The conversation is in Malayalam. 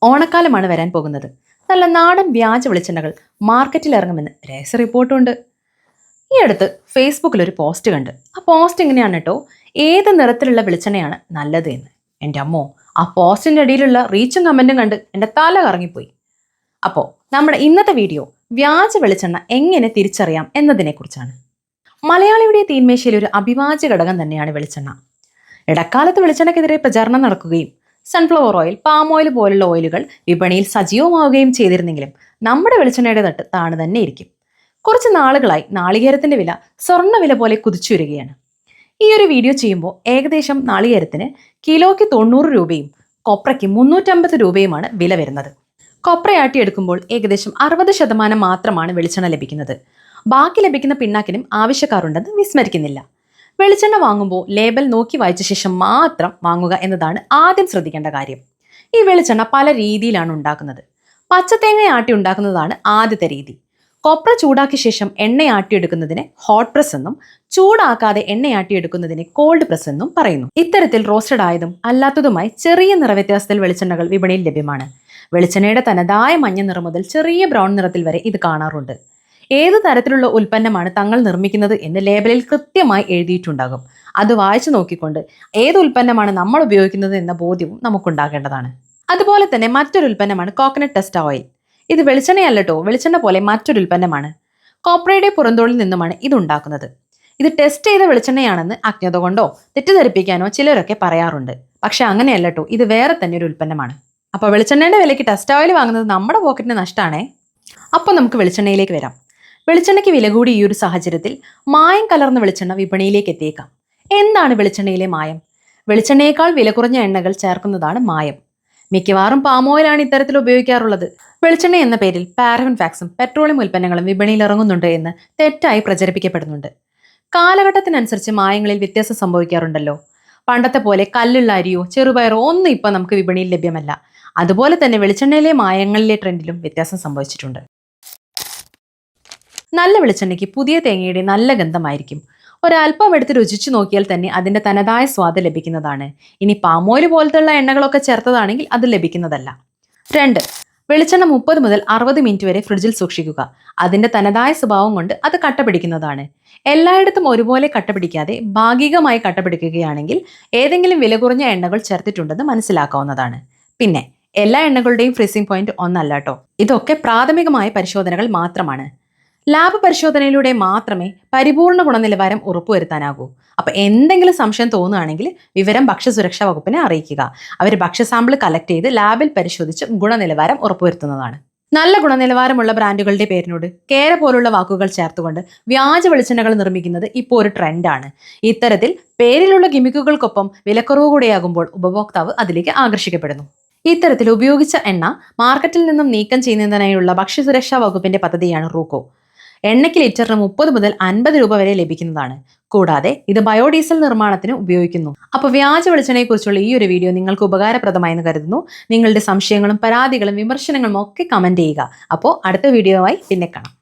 ഓണക്കാലമാണ് വരാൻ പോകുന്നത്. നല്ല നാടൻ വ്യാജ വെളിച്ചെണ്ണകൾ മാർക്കറ്റിൽ ഇറങ്ങുമെന്ന് രഹസ്യ റിപ്പോർട്ടുണ്ട്. ഈ അടുത്ത് ഫേസ്ബുക്കിൽ ഒരു പോസ്റ്റ് കണ്ട്. ആ പോസ്റ്റ് ഇങ്ങനെയാണ് കേട്ടോ: ഏത് നിറത്തിലുള്ള വെളിച്ചെണ്ണയാണ് നല്ലത് എന്ന്. എൻ്റെ അമ്മോ, ആ പോസ്റ്റിൻ്റെ അടിയിലുള്ള റീച്ചും കമൻറ്റും കണ്ട് എൻ്റെ തല കറങ്ങിപ്പോയി. അപ്പോൾ നമ്മുടെ ഇന്നത്തെ വീഡിയോ വ്യാജ വെളിച്ചെണ്ണ എങ്ങനെ തിരിച്ചറിയാം എന്നതിനെക്കുറിച്ചാണ്. മലയാളിയുടെ തീന്മേശയിൽ ഒരു അവിഭാജ്യ ഘടകം തന്നെയാണ് വെളിച്ചെണ്ണ. ഇടക്കാലത്ത് വെളിച്ചെണ്ണയ്ക്കെതിരെ പ്രചാരണം നടക്കുകയും സൺഫ്ലവർ ഓയിൽ, പാം ഓയിൽ പോലുള്ള ഓയിലുകൾ വിപണിയിൽ സജീവമാവുകയും ചെയ്തിരുന്നെങ്കിലും നമ്മുടെ വെളിച്ചെണ്ണയുടെ തട്ട് താണ് തന്നെ ഇരിക്കും. കുറച്ച് നാളുകളായി നാളികേരത്തിന്റെ വില സ്വർണ്ണ വില പോലെ കുതിച്ചുയരുകയാണ്. ഈ ഒരു വീഡിയോ ചെയ്യുമ്പോൾ ഏകദേശം നാളികേരത്തിന് കിലോയ്ക്ക് 90 രൂപയും കൊപ്രയ്ക്ക് 350 രൂപയുമാണ് വില വരുന്നത്. കൊപ്രയാട്ടിയെടുക്കുമ്പോൾ ഏകദേശം 60% മാത്രമാണ് വെളിച്ചെണ്ണ ലഭിക്കുന്നത്. ബാക്കി ലഭിക്കുന്ന പിണ്ണാക്കിനും ആവശ്യക്കാരുണ്ടെന്ന് വിസ്മരിക്കുന്നില്ല. വെളിച്ചെണ്ണ വാങ്ങുമ്പോൾ ലേബൽ നോക്കി വായിച്ച ശേഷം മാത്രം വാങ്ങുക എന്നതാണ് ആദ്യം ശ്രദ്ധിക്കേണ്ട കാര്യം. ഈ വെളിച്ചെണ്ണ പല രീതിയിലാണ് ഉണ്ടാക്കുന്നത്. പച്ചത്തേങ്ങ ആട്ടി ഉണ്ടാക്കുന്നതാണ് ആദ്യത്തെ രീതി. കൊപ്ര ചൂടാക്കിയ ശേഷം എണ്ണയാട്ടിയെടുക്കുന്നതിന് ഹോട്ട് പ്രസ് എന്നും ചൂടാക്കാതെ എണ്ണയാട്ടിയെടുക്കുന്നതിന് കോൾഡ് പ്രസ് എന്നും പറയുന്നു. ഇത്തരത്തിൽ റോസ്റ്റഡ് ആയതും അല്ലാത്തതുമായി ചെറിയ നിറവ്യത്യാസത്തിൽ വെളിച്ചെണ്ണകൾ വിപണിയിൽ ലഭ്യമാണ്. വെളിച്ചെണ്ണയുടെ തനതായ മഞ്ഞ നിറം മുതൽ ചെറിയ ബ്രൗൺ നിറത്തിൽ വരെ ഇത് കാണാറുണ്ട്. ഏത് തരത്തിലുള്ള ഉൽപ്പന്നമാണ് തങ്ങൾ നിർമ്മിക്കുന്നത് എന്ന് ലേബലിൽ കൃത്യമായി എഴുതിയിട്ടുണ്ടാകും. അത് വായിച്ചു നോക്കിക്കൊണ്ട് ഏത് ഉൽപ്പന്നമാണ് നമ്മൾ ഉപയോഗിക്കുന്നത് എന്ന ബോധ്യവും നമുക്കുണ്ടാകേണ്ടതാണ്. അതുപോലെ തന്നെ മറ്റൊരു ഉൽപ്പന്നമാണ് കോക്കനട്ട് ടെസ്റ്റ് ഓയിൽ. ഇത് വെളിച്ചെണ്ണയല്ലോ, വെളിച്ചെണ്ണ പോലെ മറ്റൊരു ഉൽപ്പന്നമാണ്. കോപ്രയുടെ പുറന്തോളിൽ നിന്നുമാണ് ഇത് ഉണ്ടാക്കുന്നത്. ഇത് ടെസ്റ്റ് ചെയ്ത വെളിച്ചെണ്ണയാണെന്ന് അജ്ഞത കൊണ്ടോ തെറ്റിദ്ധരിപ്പിക്കാനോ ചിലരൊക്കെ പറയാറുണ്ട്. പക്ഷെ അങ്ങനെയല്ലോ, ഇത് വേറെ തന്നെ ഒരു ഉൽപ്പന്നമാണ്. അപ്പോൾ വെളിച്ചെണ്ണയുടെ വിലയ്ക്ക് ടെസ്റ്റ് ഓയിൽ വാങ്ങുന്നത് നമ്മുടെ പോക്കറ്റിന് നഷ്ടമാണേ. അപ്പോൾ നമുക്ക് വെളിച്ചെണ്ണയിലേക്ക് വരാം. വെളിച്ചെണ്ണയ്ക്ക് വില കൂടി ഈ ഒരു സാഹചര്യത്തിൽ മായം കലർന്ന വെളിച്ചെണ്ണ വിപണിയിലേക്ക് എത്തിയേക്കാം. എന്താണ് വെളിച്ചെണ്ണയിലെ മായം? വെളിച്ചെണ്ണയേക്കാൾ വില കുറഞ്ഞ എണ്ണകൾ ചേർക്കുന്നതാണ് മായം. മിക്കവാറും പാം ഓയിലാണ് ഇത്തരത്തിൽ ഉപയോഗിക്കാറുള്ളത്. വെളിച്ചെണ്ണ എന്ന പേരിൽ പാരഫിൻ ഫാക്സും പെട്രോളിയം ഉൽപ്പന്നങ്ങളും വിപണിയിൽ ഇറങ്ങുന്നുണ്ട് എന്ന് തെറ്റായി പ്രചരിപ്പിക്കപ്പെടുന്നുണ്ട്. കാലഘട്ടത്തിനനുസരിച്ച് മായങ്ങളിൽ വ്യത്യാസം സംഭവിക്കാറുണ്ടല്ലോ. പണ്ടത്തെ പോലെ കല്ലുള്ള അരിയോ ചെറുപയറോ ഒന്നും ഇപ്പൊ നമുക്ക് വിപണിയിൽ ലഭ്യമല്ല. അതുപോലെ തന്നെ വെളിച്ചെണ്ണയിലെ മായങ്ങളിലെ ട്രെൻഡിലും വ്യത്യാസം സംഭവിച്ചിട്ടുണ്ട്. നല്ല വെളിച്ചെണ്ണയ്ക്ക് പുതിയ തേങ്ങയുടെ നല്ല ഗന്ധമായിരിക്കും. ഒരല്പം എടുത്ത് രുചിച്ചു നോക്കിയാൽ തന്നെ അതിന്റെ തനതായ സ്വാദ് ലഭിക്കുന്നതാണ്. ഇനി പാം ഓയിൽ പോലത്തുള്ള എണ്ണകളൊക്കെ ചേർത്തതാണെങ്കിൽ അത് ലഭിക്കുന്നതല്ല. 2. വെളിച്ചെണ്ണ 30 മുതൽ 60 മിനിറ്റ് വരെ ഫ്രിഡ്ജിൽ സൂക്ഷിക്കുക. അതിന്റെ തനതായ സ്വഭാവം കൊണ്ട് അത് കട്ട പിടിക്കുന്നതാണ്. എല്ലായിടത്തും ഒരുപോലെ കട്ട പിടിക്കാതെ ഭാഗികമായി കട്ട പിടിക്കുകയാണെങ്കിൽ ഏതെങ്കിലും വില കുറഞ്ഞ എണ്ണകൾ ചേർത്തിട്ടുണ്ടെന്ന് മനസ്സിലാക്കാവുന്നതാണ്. പിന്നെ എല്ലാ എണ്ണകളുടെയും ഫ്രീസിംഗ് പോയിന്റ് ഒന്നല്ല കേട്ടോ. ഇതൊക്കെ പ്രാഥമികമായ പരിശോധനകൾ മാത്രമാണ്. ലാബ് പരിശോധനയിലൂടെ മാത്രമേ പരിപൂർണ ഗുണനിലവാരം ഉറപ്പുവരുത്താനാകൂ. അപ്പൊ എന്തെങ്കിലും സംശയം തോന്നുകയാണെങ്കിൽ വിവരം ഭക്ഷ്യസുരക്ഷാ വകുപ്പിനെ അറിയിക്കുക. അവർ ഭക്ഷ്യ സാമ്പിൾ കളക്ട് ചെയ്ത് ലാബിൽ പരിശോധിച്ച് ഗുണനിലവാരം ഉറപ്പുവരുത്തുന്നതാണ്. നല്ല ഗുണനിലവാരമുള്ള ബ്രാൻഡുകളുടെ പേരിനോട് കേര പോലുള്ള വാക്കുകൾ ചേർത്തുകൊണ്ട് വ്യാജ വെളിച്ചെണ്ണകൾ നിർമ്മിക്കുന്നത് ഇപ്പോൾ ഒരു ട്രെൻഡാണ്. ഇത്തരത്തിൽ പേരിലുള്ള ഗിമിക്കുകൾക്കൊപ്പം വിലക്കുറവ് കൂടെയാകുമ്പോൾ ഉപഭോക്താവ് അതിലേക്ക് ആകർഷിക്കപ്പെടുന്നു. ഇത്തരത്തിൽ ഉപയോഗിച്ച എണ്ണ മാർക്കറ്റിൽ നിന്നും നീക്കം ചെയ്യുന്നതിനായുള്ള ഭക്ഷ്യസുരക്ഷാ വകുപ്പിന്റെ പദ്ധതിയാണ് റൂക്കോ. എണ്ണയ്ക്ക് ലിറ്ററിന് 30 മുതൽ 50 രൂപ വരെ ലഭിക്കുന്നതാണ്. കൂടാതെ ഇത് ബയോഡീസൽ നിർമ്മാണത്തിന് ഉപയോഗിക്കുന്നു. അപ്പോൾ വ്യാജ വെളിച്ചെണ്ണയെ കുറിച്ചുള്ള ഈ ഒരു വീഡിയോ നിങ്ങൾക്ക് ഉപകാരപ്രദമായെന്ന് കരുതുന്നു. നിങ്ങളുടെ സംശയങ്ങളും പരാതികളും വിമർശനങ്ങളും ഒക്കെ കമന്റ് ചെയ്യുക. അപ്പോൾ അടുത്ത വീഡിയോയുമായി പിന്നെ കാണാം.